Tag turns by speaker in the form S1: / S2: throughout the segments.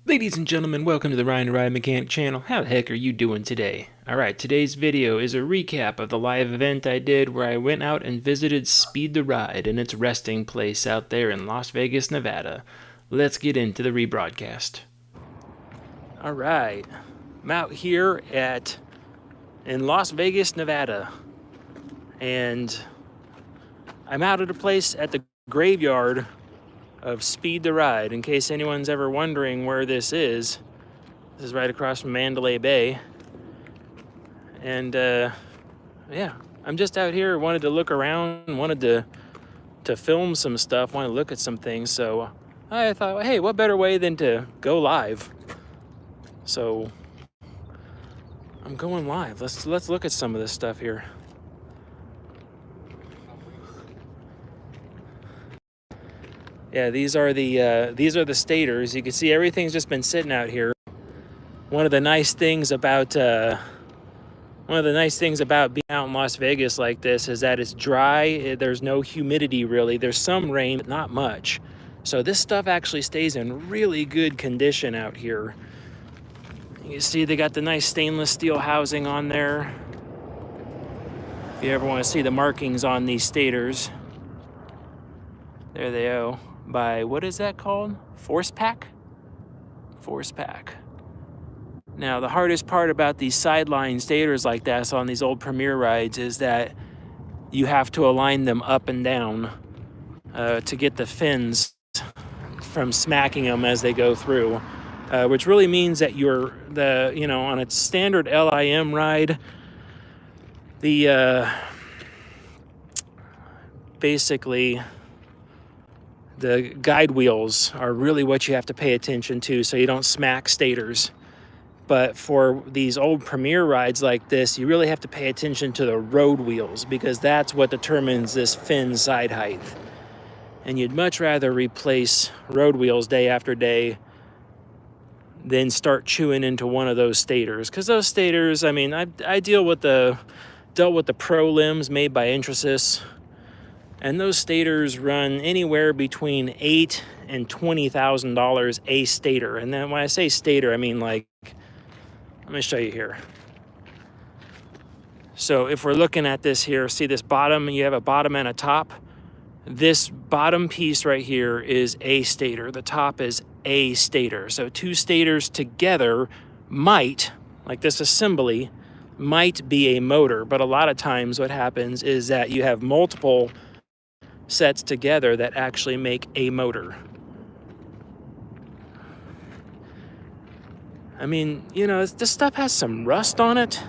S1: Ladies and gentlemen, welcome to the Ryan Ride Mechanic channel. How the heck are you doing today? Alright, today's video is a recap of the live event I did where I went out and visited Speed the Ride in its resting place out there in Las Vegas, Nevada. Let's get into the rebroadcast. Alright, I'm out here in Las Vegas, Nevada, and I'm out at a place at the graveyard of Speed the Ride. In case anyone's ever wondering where this is right across from Mandalay Bay. And yeah, I'm just out here, wanted to look around, wanted to film some stuff, wanted to look at some things, so I thought, hey, what better way than to go live? So I'm going live. Let's look at some of this stuff here. Yeah, these are the stators. You can see everything's just been sitting out here. One of the nice things about being out in Las Vegas like this is that it's dry. There's no humidity really. There's some rain, but not much. So this stuff actually stays in really good condition out here. You see they got the nice stainless steel housing on there. If you ever want to see the markings on these stators, there they go. By, what is that called? Force Pack? Force Pack. Now, the hardest part about these sideline stators like this on these old Premier rides is that you have to align them up and down to get the fins from smacking them as they go through, which really means that on a standard LIM ride, basically the guide wheels are really what you have to pay attention to so you don't smack stators. But for these old Premier rides like this, you really have to pay attention to the road wheels because that's what determines this fin side height. And you'd much rather replace road wheels day after day than start chewing into one of those stators. Because those stators, I mean, I dealt with the Pro limbs made by Intrasys. And those stators run anywhere between $8,000 and $20,000 a stator. And then when I say stator, I mean like, let me show you here. So if we're looking at this here, see this bottom, you have a bottom and a top. This bottom piece right here is a stator. The top is a stator. So two stators together might, like this assembly, might be a motor. But a lot of times what happens is that you have multiple sets together that actually make a motor. I mean, you know, this stuff has some rust on it.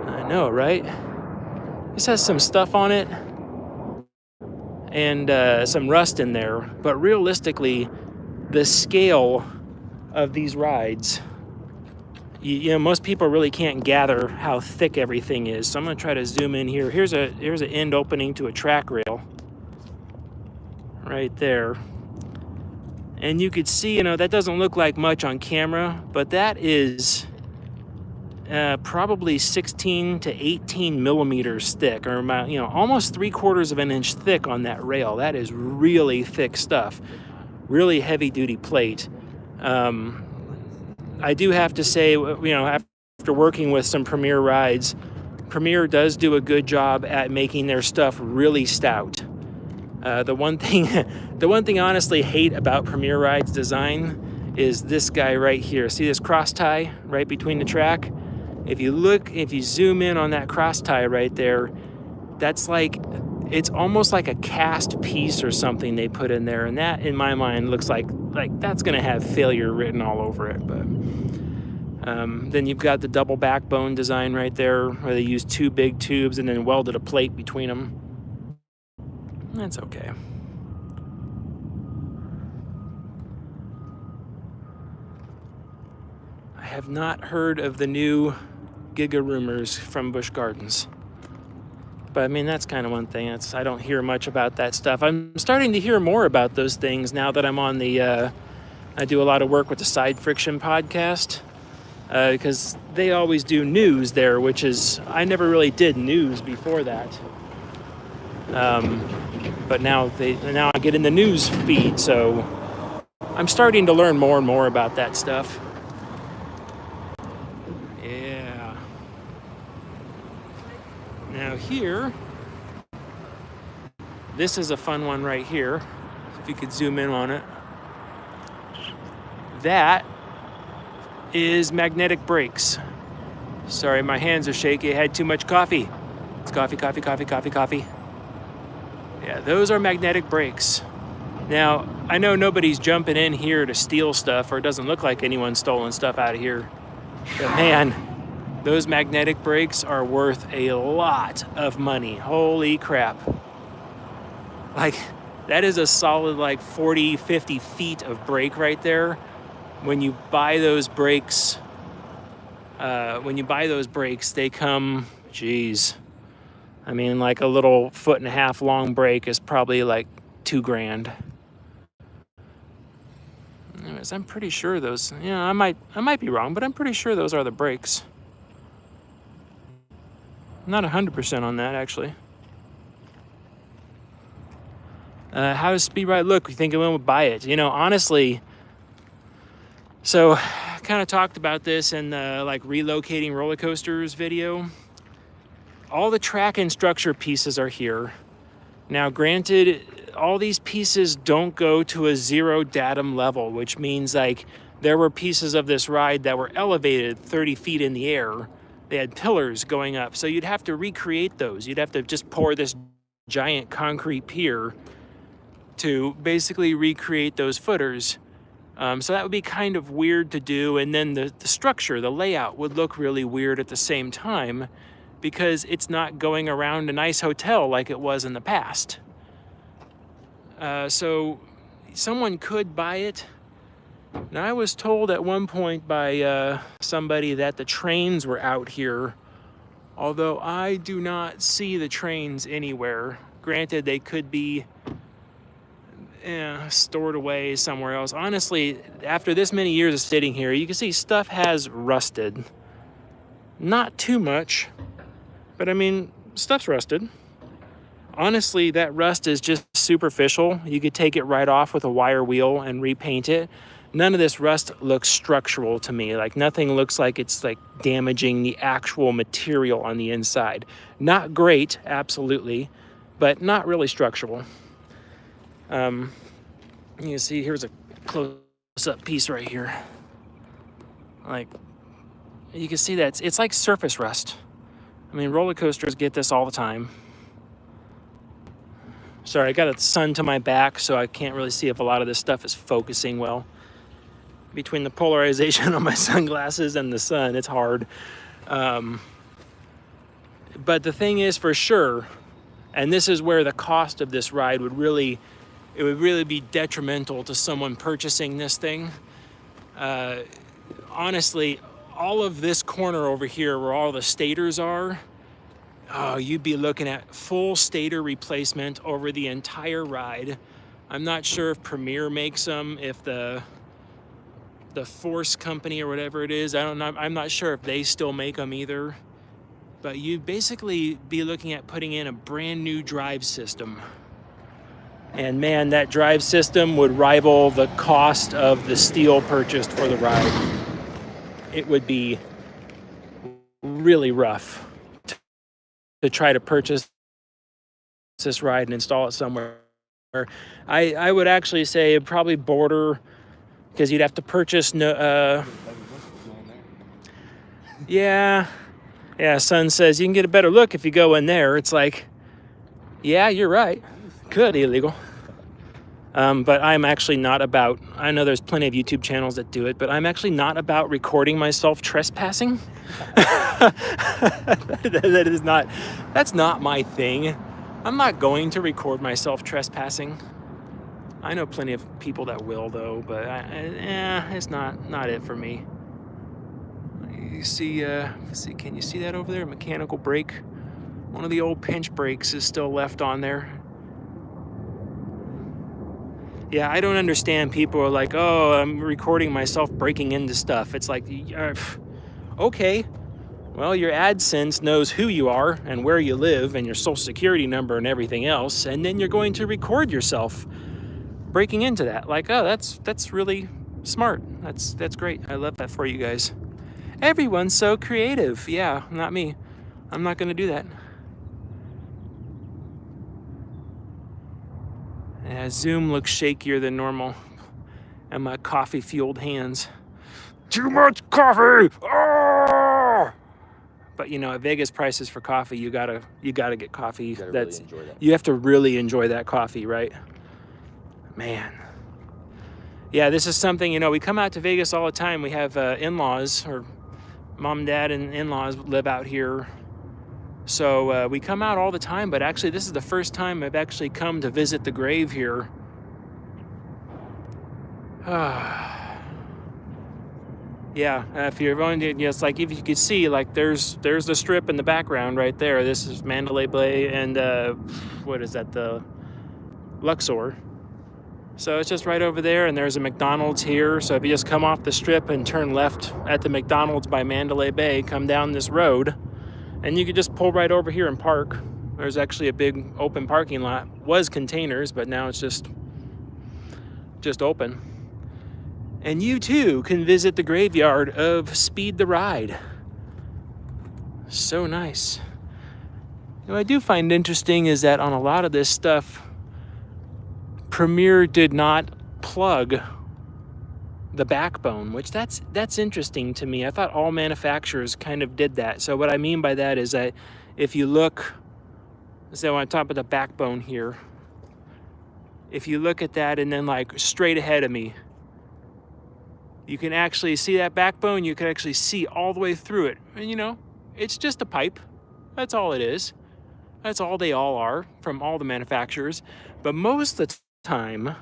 S1: I know, right? This has some stuff on it and some rust in there, but realistically, the scale of these rides, you know, most people really can't gather how thick everything is. So I'm going to try to zoom in here. Here's an end opening to a track rail right there. And you could see, you know, that doesn't look like much on camera, but that is probably 16 to 18 millimeters thick, or about, you know, almost 3/4 of an inch thick on that rail. That is really thick stuff. Really heavy duty plate. I do have to say, you know, after working with some Premier rides, Premier does do a good job at making their stuff really stout. The one thing I honestly hate about Premier rides design is this guy right here. See this cross tie right between the track? If you zoom in on that cross tie right there, that's like, it's almost like a cast piece or something they put in there, and that in my mind looks like that's gonna have failure written all over it. But then you've got the double backbone design right there where they use two big tubes and then welded a plate between them. That's okay. I have not heard of the new Giga rumors from Busch Gardens. But I mean, that's kind of one thing. I don't hear much about that stuff. I'm starting to hear more about those things now that I'm on I do a lot of work with the Side Friction podcast, because they always do news there, which is, I never really did news before that. But now I get in the news feed, so I'm starting to learn more and more about that stuff. Yeah. Now here, this is a fun one right here. If you could zoom in on it. That is magnetic brakes. Sorry, my hands are shaky. I had too much coffee. It's coffee, coffee, coffee, coffee, coffee. Yeah, those are magnetic brakes. Now, I know nobody's jumping in here to steal stuff, or it doesn't look like anyone's stolen stuff out of here. But man, those magnetic brakes are worth a lot of money. Holy crap. Like, that is a solid like 40, 50 feet of brake right there. When you buy those brakes, they come, geez. I mean, like a little 1.5 foot long brake is probably like $2,000. Anyways, I'm pretty sure those, yeah, I might be wrong, but I'm pretty sure those are the brakes. I'm not 100% on that, actually. How does Speed Ride look? You think anyone would buy it? You know, honestly, so I kind of talked about this in the like relocating roller coasters video. All the track and structure pieces are here. Now, granted, all these pieces don't go to a zero datum level, which means like there were pieces of this ride that were elevated 30 feet in the air. They had pillars going up, so you'd have to recreate those. You'd have to just pour this giant concrete pier to basically recreate those footers. So that would be kind of weird to do, and then the structure, the layout would look really weird at the same time because it's not going around a nice hotel like it was in the past. So someone could buy it. Now, I was told at one point by somebody that the trains were out here, although I do not see the trains anywhere. Granted, they could be stored away somewhere else. Honestly, after this many years of sitting here, you can see stuff has rusted. Not too much, but I mean, stuff's rusted. Honestly, that rust is just superficial. You could take it right off with a wire wheel and repaint it. None of this rust looks structural to me. Like, nothing looks like it's like damaging the actual material on the inside. Not great, absolutely, but not really structural. You can see here's a close-up piece right here. Like, you can see that it's like surface rust. I mean, roller coasters get this all the time. Sorry, I got the sun to my back, so I can't really see if a lot of this stuff is focusing well. Between the polarization on my sunglasses and the sun, it's hard. But the thing is, for sure, and this is where the cost of this ride would really be detrimental to someone purchasing this thing. Honestly, all of this corner over here where all the stators are, you'd be looking at full stator replacement over the entire ride. I'm not sure if Premier makes them, if the Force company or whatever it is, I don't know. I'm not sure if they still make them either. But you'd basically be looking at putting in a brand new drive system. And man, that drive system would rival the cost of the steel purchased for the ride. It would be really rough to try to purchase this ride and install it somewhere. I would actually say it'd probably border, because you'd have to purchase yeah, Son says you can get a better look if you go in there. It's like, yeah, you're right. Could illegal. But I'm actually not about, I know there's plenty of YouTube channels that do it, but I'm actually not about recording myself trespassing. That's not my thing. I'm not going to record myself trespassing. I know plenty of people that will, though, but it's not it for me. You see, can you see that over there? Mechanical brake. One of the old pinch brakes is still left on there. Yeah, I don't understand. People are like, oh, I'm recording myself breaking into stuff. It's like, okay, well, your AdSense knows who you are and where you live and your social security number and everything else, and then you're going to record yourself. breaking into that. Like, oh, that's really smart. That's great. I love that for you guys. Everyone's so creative. Yeah, not me. I'm not going to do that. Yeah, Zoom looks shakier than normal. And my coffee-fueled hands. Too much coffee! Oh! But you know, at Vegas prices for coffee, you gotta get coffee.
S2: You gotta really enjoy that.
S1: You have to really enjoy that coffee, right? Man. Yeah, this is something, you know, we come out to Vegas all the time. We have in-laws, or mom and dad and in-laws live out here. So we come out all the time, but actually this is the first time I've actually come to visit the grave here. Yeah, if you're going to, yes, like if you could see, like there's the strip in the background right there. This is Mandalay Bay and what is that, the Luxor. So it's just right over there, and there's a McDonald's here. So if you just come off the strip and turn left at the McDonald's by Mandalay Bay, come down this road, and you could just pull right over here and park. There's actually a big open parking lot. Was containers, but now it's just open. And you too can visit the graveyard of Speed the Ride. So nice. What I do find interesting is that on a lot of this stuff, Premier did not plug the backbone, which that's interesting to me. I thought all manufacturers kind of did that. So what I mean by that is that if you look, so on top of the backbone here, if you look at that and then like straight ahead of me, you can actually see that backbone. You can actually see all the way through it. And you know, it's just a pipe. That's all it is. That's all they all are from all the manufacturers. But most of the time,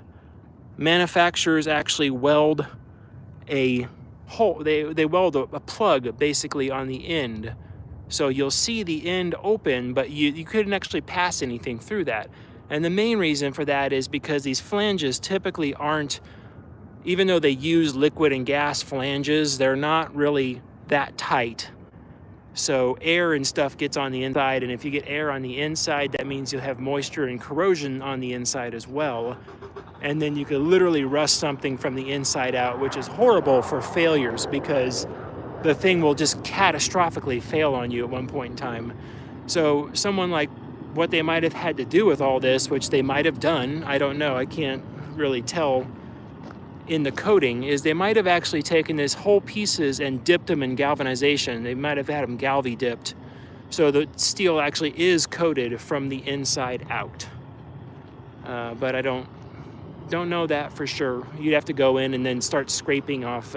S1: manufacturers actually weld a hole. They weld a plug basically on the end. So you'll see the end open, but you couldn't actually pass anything through that. And the main reason for that is because these flanges typically aren't, even though they use liquid and gas flanges, they're not really that tight. So air and stuff gets on the inside, and if you get air on the inside, that means you'll have moisture and corrosion on the inside as well. And then you could literally rust something from the inside out, which is horrible for failures because the thing will just catastrophically fail on you at one point in time. So someone like what they might have had to do with all this, which they might have done, I don't know, I can't really tell, in the coating, is they might have actually taken these whole pieces and dipped them in galvanization. They might have had them galvi dipped. So the steel actually is coated from the inside out. But I don't know that for sure. You'd have to go in and then start scraping off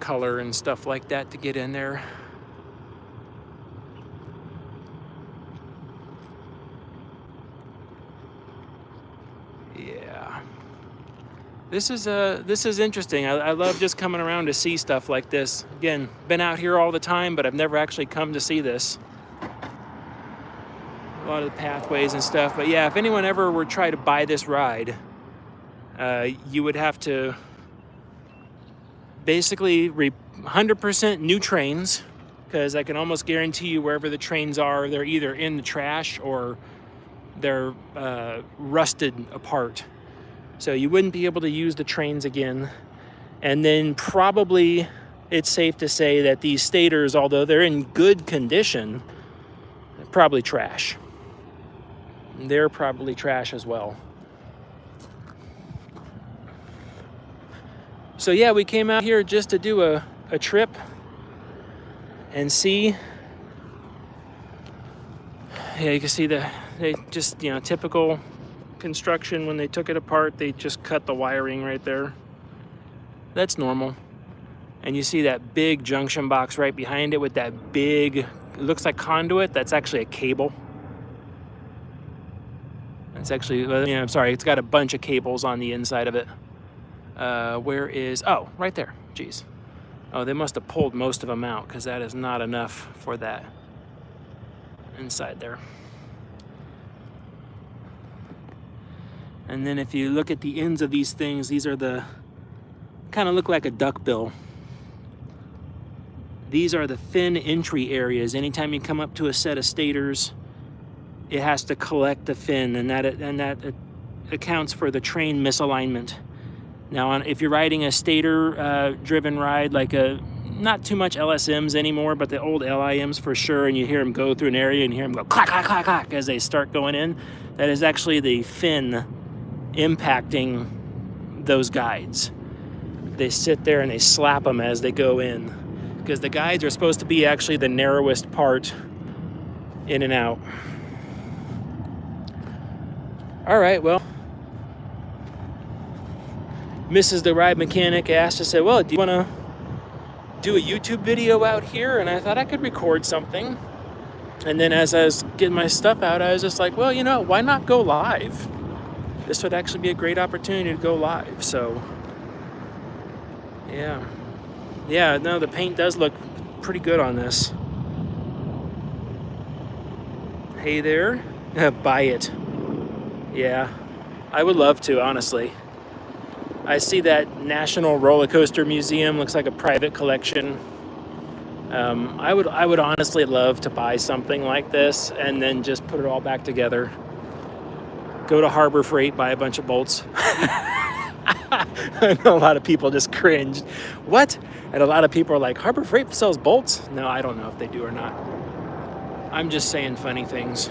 S1: color and stuff like that to get in there. Yeah. This is interesting. I love just coming around to see stuff like this. Again, been out here all the time, but I've never actually come to see this. A lot of the pathways and stuff. But yeah, if anyone ever were to try to buy this ride, you would have to basically 100% new trains, because I can almost guarantee you wherever the trains are, they're either in the trash or they're rusted apart. So you wouldn't be able to use the trains again. And then probably it's safe to say that these stators, although they're in good condition, they're probably trash. They're probably trash as well. So yeah, we came out here just to do a trip and see. Yeah, you can see they just, you know, typical construction. When they took it apart, they just cut the wiring right there. That's normal. And you see that big junction box right behind it with that big, it looks like conduit. That's actually a cable. It's actually, you know, I'm sorry, it's got a bunch of cables on the inside of it. Where is, oh, right there. Jeez. Oh, they must have pulled most of them out, because that is not enough for that inside there. And then if you look at the ends of these things, these are the, kind of look like a duckbill. These are the fin entry areas. Anytime you come up to a set of stators, it has to collect the fin, and that accounts for the train misalignment. Now, if you're riding a stator driven ride, like not too much LSMs anymore, but the old LIMs for sure, and you hear them go through an area and you hear them go clack, clack, clack, clack as they start going in, that is actually the fin impacting those guides. They sit there and they slap them as they go in, because the guides are supposed to be actually the narrowest part in and out. All right, well, Mrs. the Ride Mechanic asked, I said, well, do you want to do a YouTube video out here? And I thought I could record something. And then as I was getting my stuff out, I was just like, well, you know, why not go live? This would actually be a great opportunity to go live. So, yeah. Yeah, no, the paint does look pretty good on this. Hey there. Buy it. Yeah, I would love to, honestly. I see that National Roller Coaster Museum looks like a private collection. I would honestly love to buy something like this and then just put it all back together. Go to Harbor Freight, buy a bunch of bolts. I know a lot of people just cringed. What? And a lot of people are like, Harbor Freight sells bolts? No, I don't know if they do or not. I'm just saying funny things.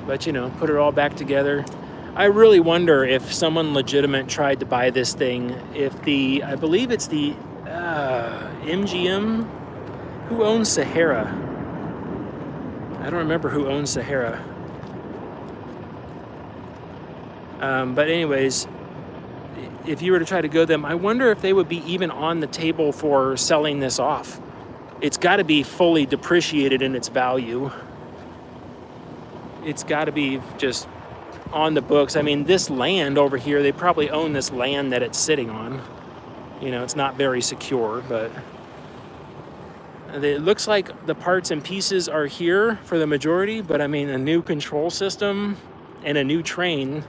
S1: But, you know, put it all back together. I really wonder if someone legitimate tried to buy this thing, if I believe it's the MGM, who owns Sahara? I don't remember who owns Sahara. But anyways, if you were to try to go them, I wonder if they would be even on the table for selling this off. It's got to be fully depreciated in its value. It's got to be just on the books. I mean, this land over here, they probably own this land that it's sitting on. You know, it's not very secure, but it looks like the parts and pieces are here for the majority, but I mean, a new control system and a new train,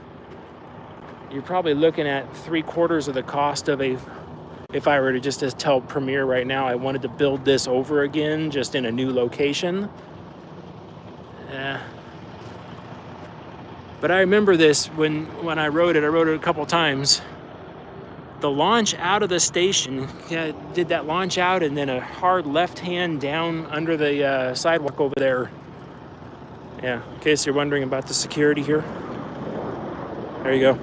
S1: you're probably looking at 3/4 of the cost of if I were to just tell Premier right now I wanted to build this over again, just in a new location. But I remember this when I rode it a couple times. The launch out of the station, did that launch out and then a hard left hand down under the sidewalk over there. Yeah, in case you're wondering about the security here. There you go.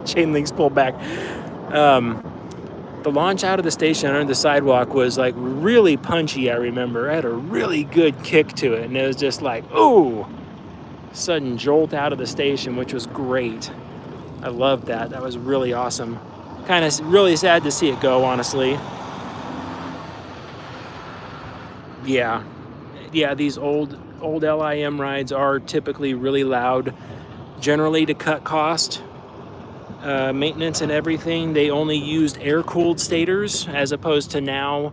S1: Chain links pulled back. The launch out of the station under the sidewalk was like really punchy, I remember. It had a really good kick to it, and it was just like, ooh, sudden jolt out of the station, which was great. I loved that. That was really awesome. Kind of really sad to see it go, honestly. Yeah, these old LIM rides are typically really loud, generally to cut cost. Maintenance and everything, they only used air-cooled stators, as opposed to now,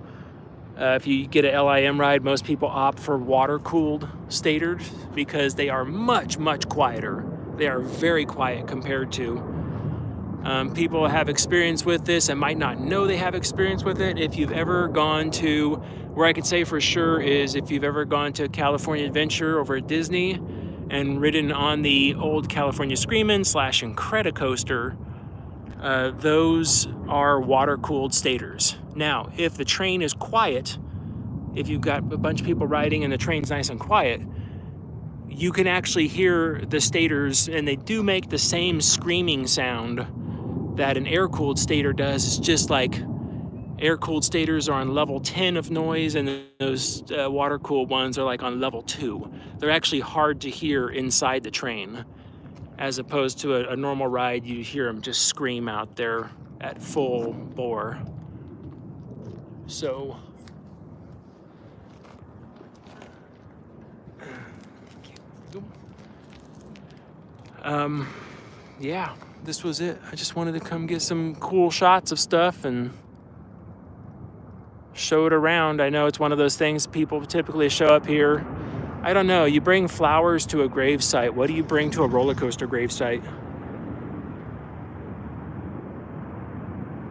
S1: if you get an LIM ride, most people opt for water-cooled stators because they are much, much quieter. They are very quiet compared to. People have experience with this and might not know they have experience with it. If you've ever gone to, where I can say for sure is if you've ever gone to California Adventure over at Disney and ridden on the old California Screamin' / Incredicoaster, those are water-cooled stators. Now, if the train is quiet, if you've got a bunch of people riding and the train's nice and quiet, you can actually hear the stators, and they do make the same screaming sound that an air-cooled stator does. It's just like air-cooled stators are on level 10 of noise, and those water-cooled ones are like on level 2. They're actually hard to hear inside the train. As opposed to a normal ride, you hear them just scream out there at full bore. So, yeah, this was it. I just wanted to come get some cool shots of stuff and show it around. I know it's one of those things people typically show up here. I don't know, you bring flowers to a gravesite. What do you bring to a roller coaster gravesite?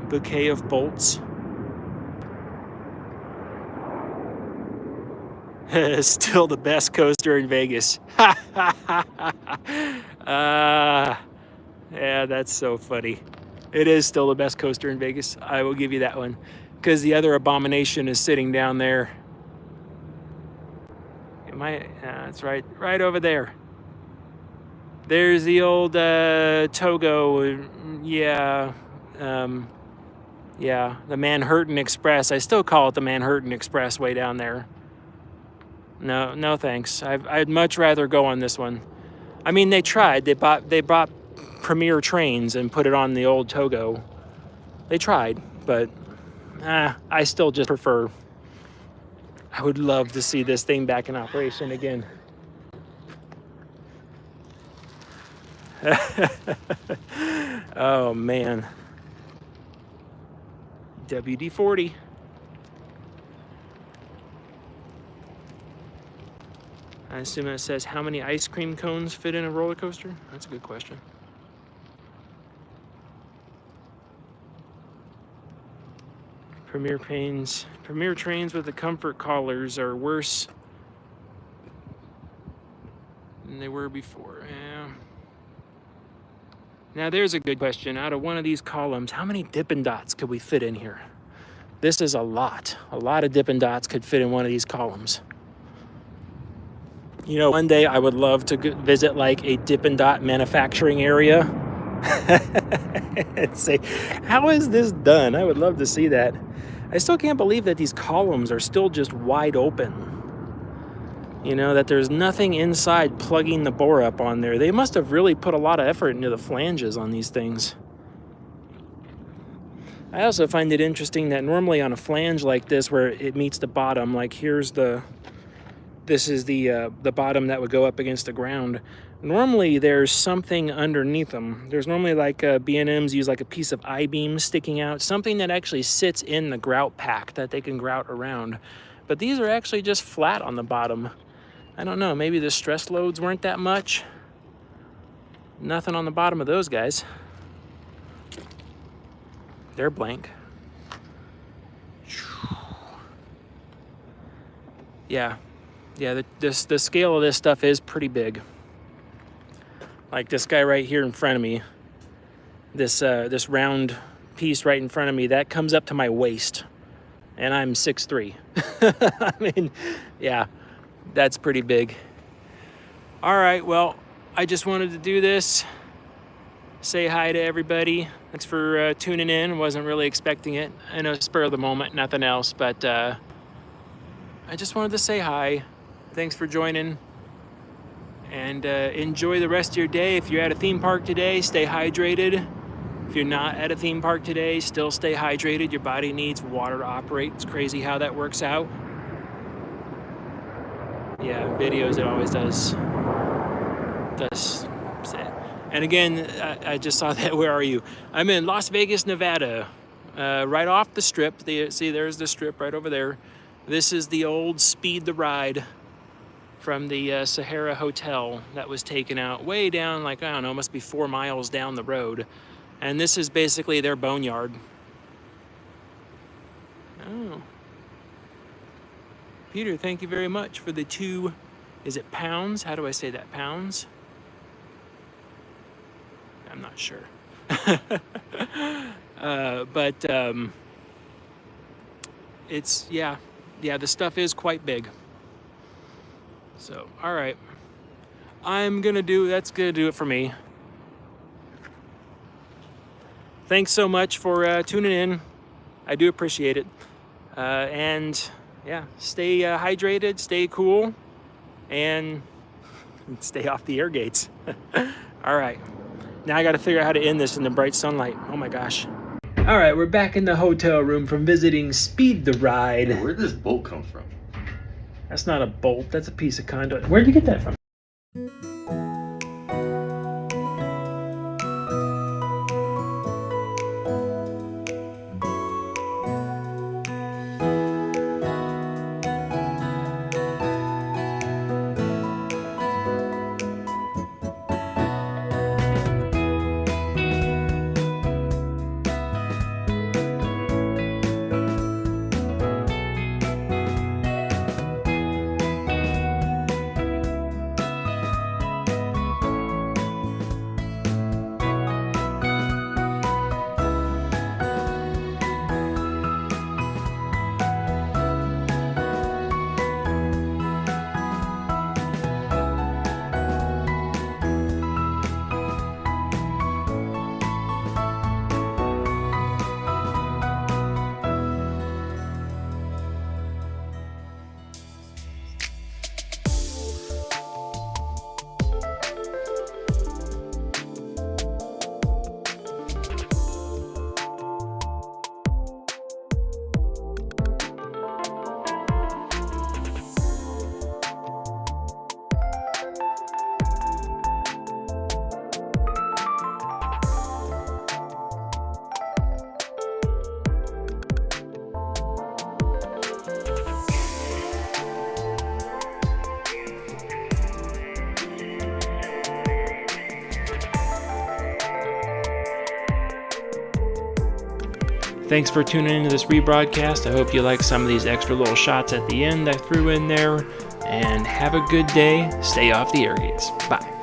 S1: Bouquet of bolts. Still the best coaster in Vegas. Yeah, that's so funny. It is still the best coaster in Vegas. I will give you that one. Because the other abomination is sitting down there. It's right over there. There's the old Togo. Yeah. Yeah, the Manhattan Express. I still call it the Manhattan Express way down there. No thanks. I'd much rather go on this one. I mean, they tried. They bought Premier trains and put it on the old Togo. They tried, but I still just prefer. I would love to see this thing back in operation again. Oh man. WD-40. I assume it says how many ice cream cones fit in a roller coaster? That's a good question. Premier trains with the comfort collars are worse than they were before. Yeah. Now there's a good question. Out of one of these columns, how many Dippin' Dots could we fit in here? This is a lot. A lot of Dippin' Dots could fit in one of these columns. You know, one day I would love to visit like a Dippin' Dot manufacturing area and say, how is this done? I would love to see that. I still can't believe that these columns are still just wide open. You know, that there's nothing inside plugging the bore up on there. They must have really put a lot of effort into the flanges on these things. I also find it interesting that normally on a flange like this where it meets the bottom, like this is the bottom that would go up against the ground. Normally there's something underneath them. There's normally like B&Ms use like a piece of I-beam sticking out, something that actually sits in the grout pack that they can grout around. But these are actually just flat on the bottom. I don't know, maybe the stress loads weren't that much. Nothing on the bottom of those guys. They're blank. Yeah, the scale of this stuff is pretty big. Like this guy right here in front of me, this round piece right in front of me, that comes up to my waist, and I'm 6'3". I mean, yeah, that's pretty big. All right, well, I just wanted to do this. Say hi to everybody. Thanks for tuning in. Wasn't really expecting it. I know, spur of the moment, nothing else, but I just wanted to say hi. Thanks for joining. And enjoy the rest of your day. If you're at a theme park today, stay hydrated. If you're not at a theme park today, still stay hydrated. Your body needs water to operate. It's crazy how that works out. Yeah, videos, it always does say. And again, I just saw that. Where are you? I'm in Las Vegas, Nevada, right off the strip. See, there's the strip right over there. This is the old Speed the Ride from the Sahara Hotel that was taken out way down, like, I don't know, must be 4 miles down the road. And this is basically their boneyard. Oh. Peter, thank you very much for the 2, is it pounds? How do I say that? Pounds? I'm not sure. It's, yeah, the stuff is quite big. So, all right. That's gonna do it for me. Thanks so much for tuning in. I do appreciate it. And yeah, stay hydrated, stay cool, and stay off the air gates. All right. Now I got to figure out how to end this in the bright sunlight. Oh my gosh. All right, we're back in the hotel room from visiting Speed the Ride.
S2: Where did this bolt come from?
S1: That's not a bolt, that's a piece of conduit. Where'd you get that from? Thanks for tuning into this rebroadcast. I hope you like some of these extra little shots at the end I threw in there. And have a good day. Stay off the airgates. Bye.